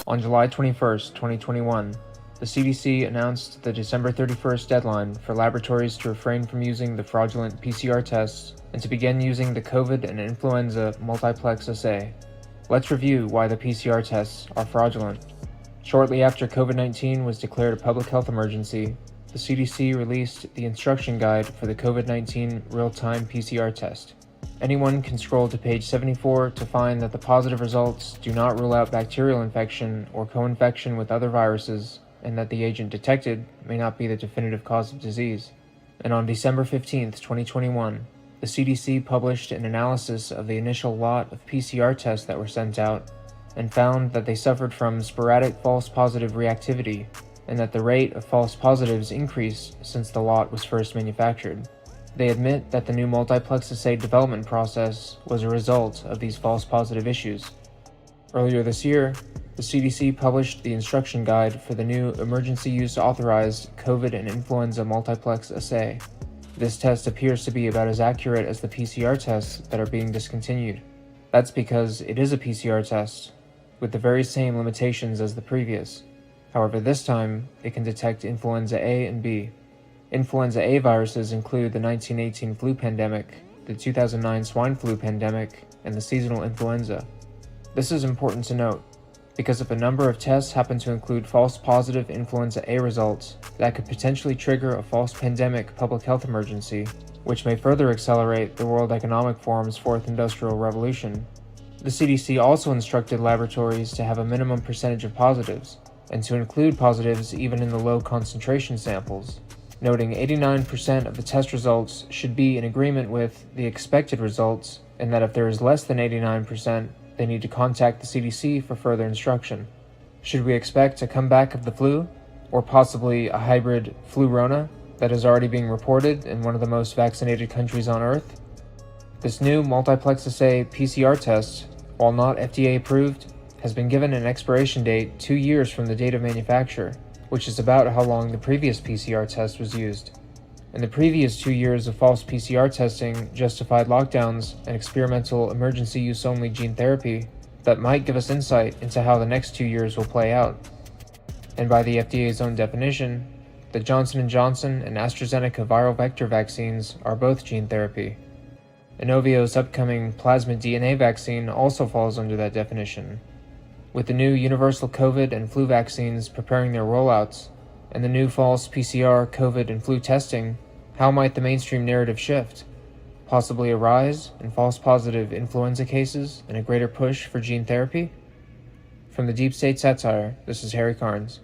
On July 21st, 2021, the CDC announced the December 31st deadline for laboratories to refrain from using the fraudulent PCR tests and to begin using the COVID and influenza multiplex assay. Let's review why the PCR tests are fraudulent. Shortly after COVID-19 was declared a public health emergency, the CDC released the instruction guide for the COVID-19 real-time PCR test. Anyone can scroll to page 74 to find that the positive results do not rule out bacterial infection or co-infection with other viruses, and that the agent detected may not be the definitive cause of disease. And on December 15, 2021, the CDC published an analysis of the initial lot of PCR tests that were sent out and found that they suffered from sporadic false positive reactivity and that the rate of false positives increased since the lot was first manufactured. They admit that the new multiplex assay development process was a result of these false positive issues. Earlier this year, the CDC published the instruction guide for the new emergency use authorized COVID and influenza multiplex assay. This test appears to be about as accurate as the PCR tests that are being discontinued. That's because it is a PCR test, with the very same limitations as the previous. However, this time, it can detect influenza A and B. Influenza A viruses include the 1918 flu pandemic, the 2009 swine flu pandemic, and the seasonal influenza. This is important to note, because if a number of tests happen to include false positive influenza A results, that could potentially trigger a false pandemic public health emergency, which may further accelerate the World Economic Forum's fourth industrial revolution. The CDC also instructed laboratories to have a minimum percentage of positives, and to include positives even in the low concentration samples, noting 89% of the test results should be in agreement with the expected results, and that if there is less than 89%, they need to contact the CDC for further instruction. Should we expect a comeback of the flu, or possibly a hybrid flu-rona that is already being reported in one of the most vaccinated countries on Earth? This new multiplex assay PCR test, while not FDA approved, has been given an expiration date 2 years from the date of manufacture, which is about how long the previous PCR test was used. In the previous 2 years of false PCR testing justified lockdowns and experimental emergency use only gene therapy that might give us insight into how the next 2 years will play out. And by the FDA's own definition, the Johnson & Johnson and AstraZeneca viral vector vaccines are both gene therapy. Inovio's upcoming plasmid DNA vaccine also falls under that definition. With the new universal COVID and flu vaccines preparing their rollouts, and the new false PCR, COVID, and flu testing, how might the mainstream narrative shift? Possibly a rise in false positive influenza cases and a greater push for gene therapy? From the Deep State Satire, this is Harry Carnes.